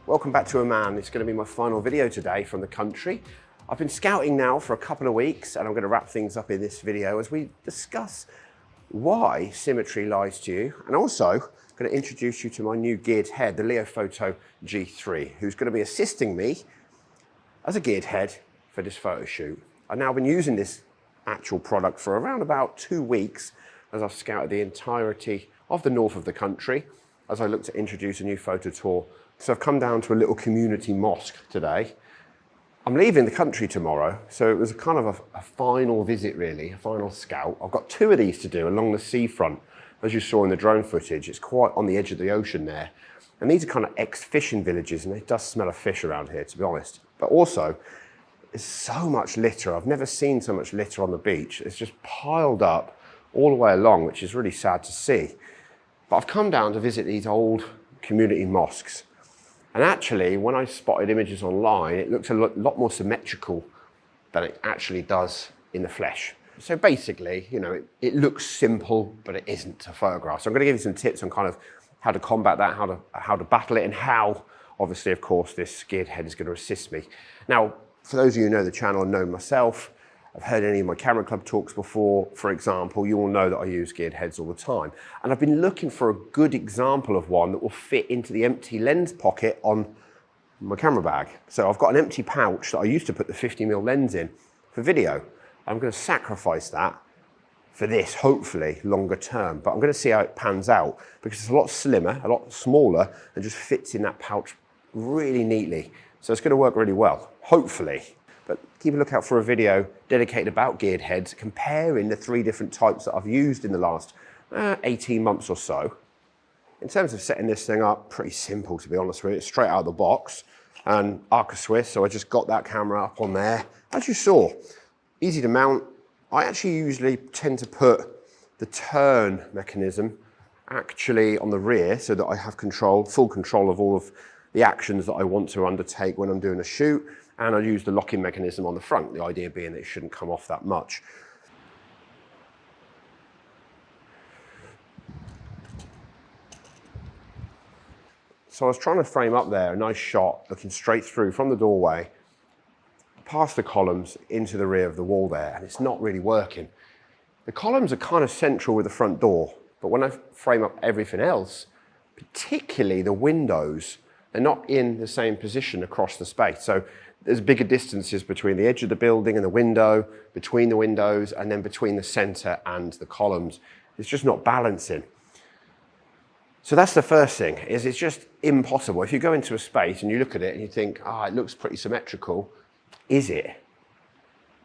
Welcome back to Oman. It's going to be my final video today from the country. I've been scouting now for a couple of weeks and I'm going to wrap things up in this video as we discuss why symmetry lies to you, and also I'm going to introduce you to my new geared head, the Leofoto G3, who's going to be assisting me as a geared head for this photo shoot. I've now been using this actual product for around about 2 weeks as I've scouted the entirety of the north of the country as I look to introduce a new photo tour. So I've come down to a little community mosque today. I'm leaving the country tomorrow, so it was kind of a final visit really, a final scout. I've got 2 of these to do along the seafront. As you saw in the drone footage, it's quite on the edge of the ocean there. And these are kind of ex-fishing villages, and it does smell of fish around here, to be honest. But also, there's so much litter. I've never seen so much litter on the beach. It's just piled up all the way along, which is really sad to see. But I've come down to visit these old community mosques. And actually, when I spotted images online, it looks a lot more symmetrical than it actually does in the flesh. So basically, you know, it looks simple, but it isn't to photograph. So I'm going to give you some tips on kind of how to combat that, how to battle it, and how, obviously, of course, this geared head is going to assist me. Now, for those of you who know the channel and know myself, I've heard any of my camera club talks before, for example, you all know that I use geared heads all the time. And I've been looking for a good example of one that will fit into the empty lens pocket on my camera bag. So I've got an empty pouch that I used to put the 50mm lens in for video. I'm going to sacrifice that for this, hopefully, longer term. But I'm going to see how it pans out because it's a lot slimmer, a lot smaller, and just fits in that pouch really neatly. So it's going to work really well, hopefully. But keep a lookout for a video dedicated about geared heads, comparing the 3 different types that I've used in the last 18 months or so. In terms of setting this thing up, pretty simple to be honest with you. It's straight out of the box and Arca Swiss, so I just got that camera up on there. As you saw, easy to mount. I actually usually tend to put the turn mechanism actually on the rear so that I have full control of all of the actions that I want to undertake when I'm doing a shoot. And I use the locking mechanism on the front, the idea being that it shouldn't come off that much. So I was trying to frame up there a nice shot, looking straight through from the doorway, past the columns into the rear of the wall there, and it's not really working. The columns are kind of central with the front door, but when I frame up everything else, particularly the windows, they're not in the same position across the space. So there's bigger distances between the edge of the building and the window, between the windows, and then between the center and the columns. It's just not balancing. So that's the first thing, is it's just impossible. If you go into a space and you look at it and you think, it looks pretty symmetrical, is it?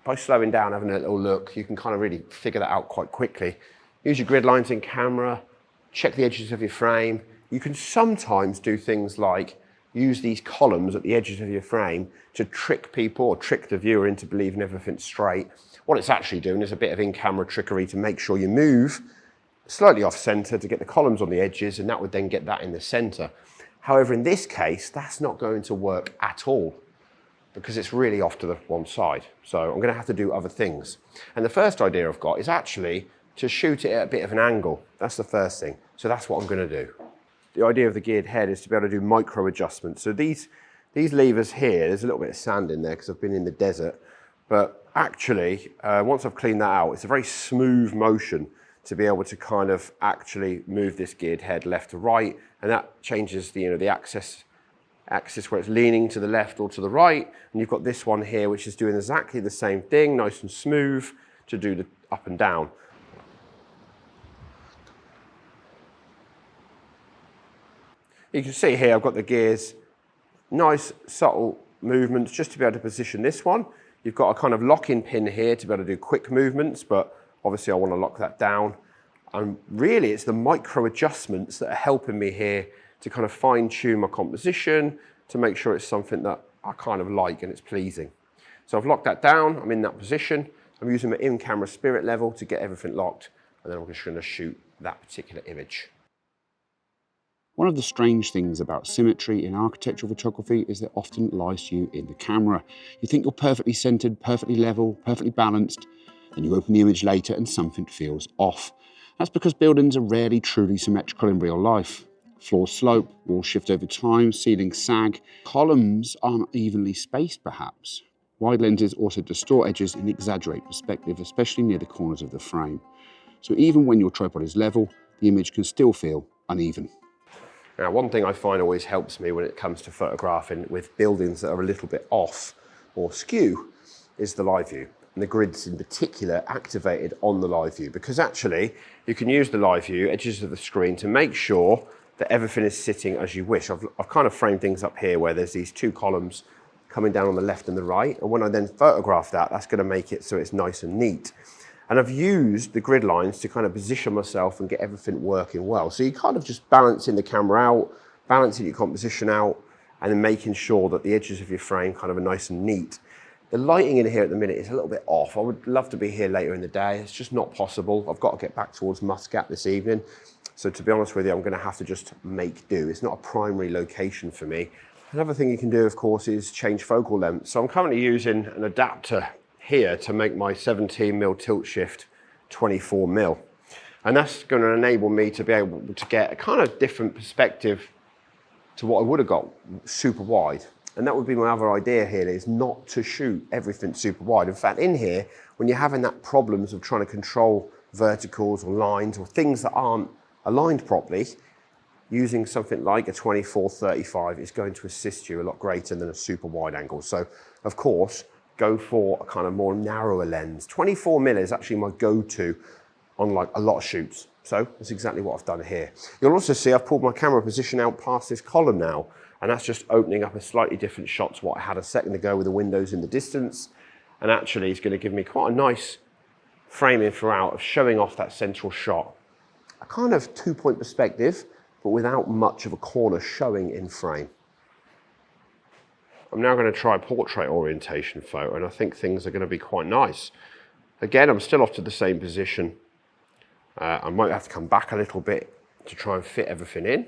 By slowing down, having a little look, you can kind of really figure that out quite quickly. Use your grid lines in camera, check the edges of your frame. You can sometimes do things like use these columns at the edges of your frame to trick people or trick the viewer into believing everything's straight. What it's actually doing is a bit of in-camera trickery to make sure you move slightly off center to get the columns on the edges, and that would then get that in the center. However, in this case, that's not going to work at all because it's really off to the one side. So I'm going to have to do other things. And the first idea I've got is actually to shoot it at a bit of an angle. That's the first thing. So that's what I'm going to do. The idea of the geared head is to be able to do micro adjustments. So these levers here, there's a little bit of sand in there because I've been in the desert, but actually, once I've cleaned that out, it's a very smooth motion to be able to kind of actually move this geared head left to right, and that changes the axis where it's leaning to the left or to the right, and you've got this one here which is doing exactly the same thing, nice and smooth, to do the up and down. You can see here I've got the gears, nice subtle movements just to be able to position this one. You've got a kind of lock-in pin here to be able to do quick movements, but obviously I want to lock that down. And really it's the micro adjustments that are helping me here to kind of fine-tune my composition to make sure it's something that I kind of like and it's pleasing. So I've locked that down, I'm in that position. I'm using my in-camera spirit level to get everything locked, and then I'm just going to shoot that particular image. One of the strange things about symmetry in architectural photography is that it often lies to you in the camera. You think you're perfectly centered, perfectly level, perfectly balanced, and you open the image later and something feels off. That's because buildings are rarely truly symmetrical in real life. Floors slope, walls shift over time, ceilings sag. Columns aren't evenly spaced perhaps. Wide lenses also distort edges and exaggerate perspective, especially near the corners of the frame. So even when your tripod is level, the image can still feel uneven. Now, one thing I find always helps me when it comes to photographing with buildings that are a little bit off or skew is the live view. And the grids in particular activated on the live view, because actually you can use the live view, edges of the screen, to make sure that everything is sitting as you wish. I've kind of framed things up here where there's these two columns coming down on the left and the right. And when I then photograph that, that's going to make it so it's nice and neat. And I've used the grid lines to kind of position myself and get everything working well. So you kind of just balancing the camera out, balancing your composition out, and then making sure that the edges of your frame kind of are nice and neat. The lighting in here at the minute is a little bit off. I would love to be here later in the day. It's just not possible. I've got to get back towards Muscat this evening. So to be honest with you, I'm going to have to just make do. It's not a primary location for me. Another thing you can do, of course, is change focal length. So I'm currently using an adapter here to make my 17mm tilt shift 24mm. And that's going to enable me to be able to get a kind of different perspective to what I would have got super wide. And that would be my other idea here, is not to shoot everything super wide. In fact, in here, when you're having that problems of trying to control verticals or lines or things that aren't aligned properly, using something like a 24-35 is going to assist you a lot greater than a super wide angle. So, of course, go for a kind of more narrower lens. 24mm is actually my go-to on like a lot of shoots. So that's exactly what I've done here. You'll also see I've pulled my camera position out past this column now, and that's just opening up a slightly different shot to what I had a second ago with the windows in the distance. And actually it's going to give me quite a nice framing throughout of showing off that central shot. A kind of two-point perspective, but without much of a corner showing in frame. I'm now going to try portrait orientation photo, and I think things are going to be quite nice. Again, I'm still off to the same position. I might have to come back a little bit to try and fit everything in.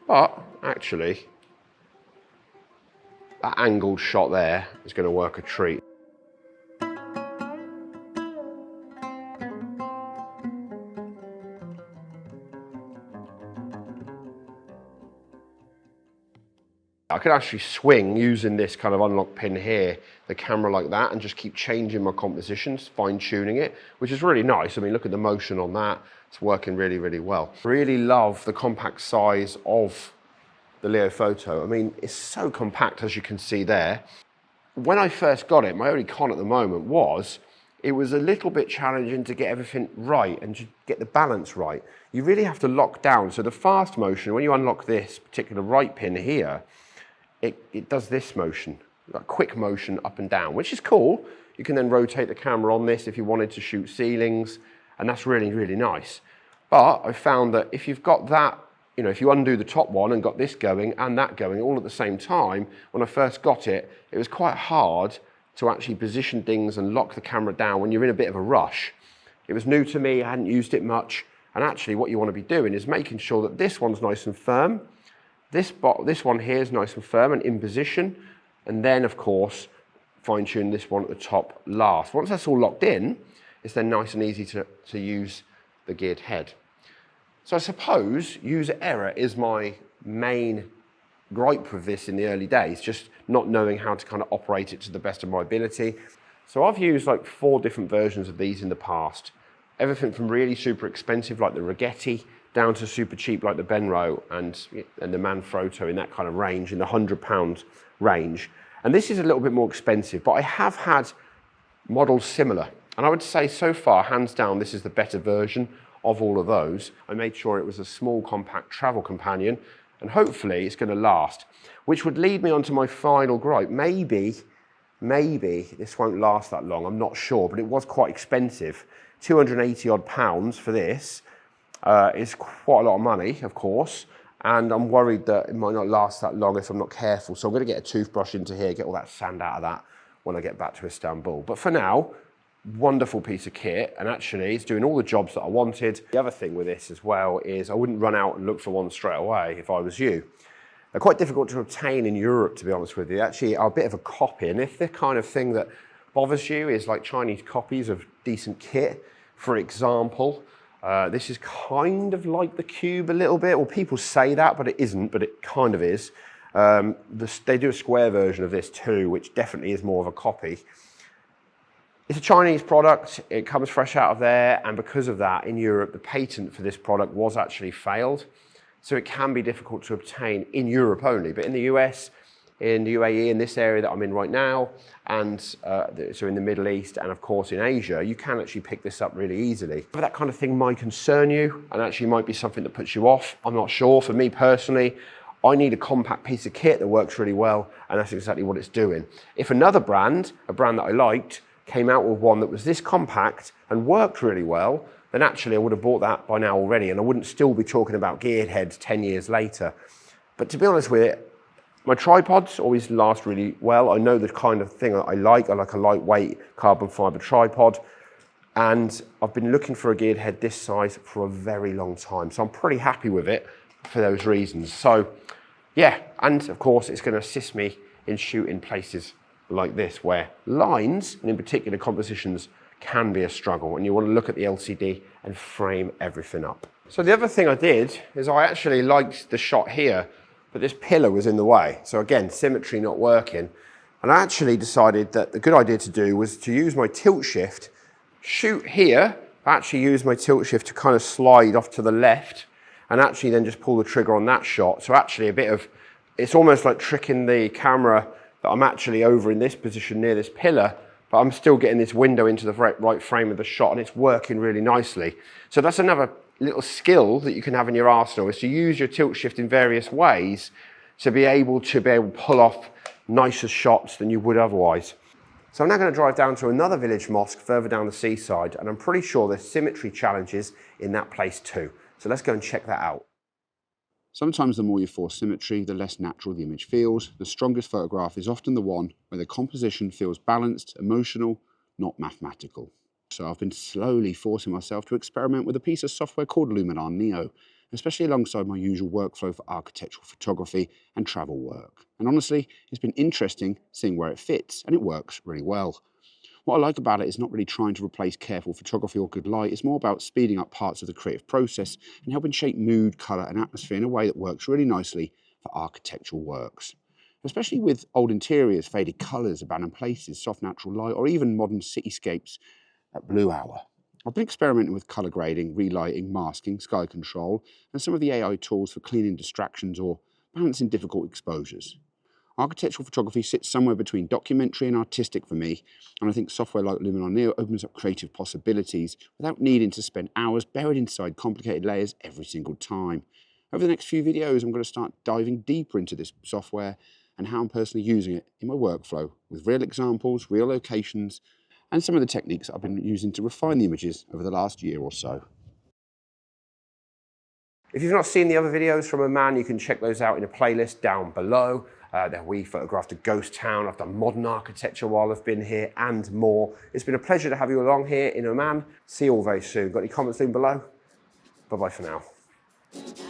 But actually, that angled shot there is going to work a treat. I can actually swing using this kind of unlock pin here, the camera like that, and just keep changing my compositions, fine-tuning it, which is really nice. I mean, look at the motion on that. It's working really, really well. Really love the compact size of the Leofoto. I mean, it's so compact, as you can see there. When I first got it, my only con at the moment was it was a little bit challenging to get everything right and to get the balance right. You really have to lock down. So the fast motion, when you unlock this particular right pin here, it does this motion, a quick motion up and down, which is cool. You can then rotate the camera on this if you wanted to shoot ceilings, and that's really, really nice. But I found that if you've got that, you know, if you undo the top one and got this going and that going all at the same time, when I first got it, it was quite hard to actually position things and lock the camera down when you're in a bit of a rush. It was new to me, I hadn't used it much, and actually what you want to be doing is making sure that this one's nice and firm, this one here is nice and firm and in position, and then of course fine-tune this one at the top last. Once that's all locked in, it's then nice and easy to use the geared head. So I suppose user error is my main gripe with this in the early days, just not knowing how to kind of operate it to the best of my ability. So I've used like 4 different versions of these in the past. Everything from really super expensive like the Rigetti, down to super cheap like the Benro and the Manfrotto, in that kind of range, in the £100 range. And this is a little bit more expensive, but I have had models similar. And I would say so far, hands down, this is the better version of all of those. I made sure it was a small, compact travel companion, and hopefully it's going to last. Which would lead me on to my final gripe. Maybe this won't last that long, I'm not sure, but it was quite expensive. 280 odd pounds for this. Is quite a lot of money, of course, and I'm worried that it might not last that long if I'm not careful. So I'm going to get a toothbrush into here, get all that sand out of that when I get back to Istanbul. But for now, wonderful piece of kit, and actually it's doing all the jobs that I wanted. The other thing with this as well is I wouldn't run out and look for one straight away if I was you. They're quite difficult to obtain in Europe, to be honest with you. They actually are a bit of a copy, and if the kind of thing that bothers you is like Chinese copies of decent kit, for example, This is kind of like the Cube a little bit. Well, people say that, but it isn't, but it kind of is. They do a square version of this too, which definitely is more of a copy. It's a Chinese product, it comes fresh out of there, and because of that, in Europe, the patent for this product was actually failed. So it can be difficult to obtain in Europe only, but in the US, in the UAE, in this area that I'm in right now, and so in the Middle East, and of course in Asia, you can actually pick this up really easily. But that kind of thing might concern you, and actually might be something that puts you off. I'm not sure. For me personally, I need a compact piece of kit that works really well, and that's exactly what it's doing. If another brand, a brand that I liked, came out with one that was this compact and worked really well, then actually I would have bought that by now already, and I wouldn't still be talking about geared heads 10 years later. But to be honest with it, my tripods always last really well. I know the kind of thing that I like a lightweight carbon fiber tripod, and I've been looking for a geared head this size for a very long time. So I'm pretty happy with it for those reasons. So yeah, and of course it's going to assist me in shooting places like this where lines, and in particular compositions, can be a struggle, and you want to look at the LCD and frame everything up. So the other thing I did is I actually liked the shot here, but this pillar was in the way. So again, symmetry not working. And I actually decided that the good idea to do was to use my tilt shift, shoot here, actually use my tilt shift to kind of slide off to the left, and actually then just pull the trigger on that shot. So actually it's almost like tricking the camera that I'm actually over in this position near this pillar, but I'm still getting this window into the right frame of the shot, and it's working really nicely. So that's another little skill that you can have in your arsenal, is to use your tilt shift in various ways to be able to pull off nicer shots than you would otherwise. So I'm now going to drive down to another village mosque further down the seaside, and I'm pretty sure there's symmetry challenges in that place too. So let's go and check that out. Sometimes the more you force symmetry, the less natural the image feels. The strongest photograph is often the one where the composition feels balanced, emotional, not mathematical. So I've been slowly forcing myself to experiment with a piece of software called Luminar Neo, especially alongside my usual workflow for architectural photography and travel work. And honestly, it's been interesting seeing where it fits, and it works really well. What I like about it is not really trying to replace careful photography or good light. It's more about speeding up parts of the creative process and helping shape mood, colour and atmosphere in a way that works really nicely for architectural works. Especially with old interiors, faded colours, abandoned places, soft natural light, or even modern cityscapes at blue hour. I've been experimenting with colour grading, relighting, masking, sky control, and some of the AI tools for cleaning distractions or balancing difficult exposures. Architectural photography sits somewhere between documentary and artistic for me, and I think software like Luminar Neo opens up creative possibilities without needing to spend hours buried inside complicated layers every single time. Over the next few videos, I'm going to start diving deeper into this software and how I'm personally using it in my workflow, with real examples, real locations, and some of the techniques I've been using to refine the images over the last year or so. If you've not seen the other videos from Oman, you can check those out in a playlist down below. We photographed a ghost town, I've done modern architecture while I've been here, and more. It's been a pleasure to have you along here in Oman. See you all very soon. Got any comments down below? Bye-bye for now.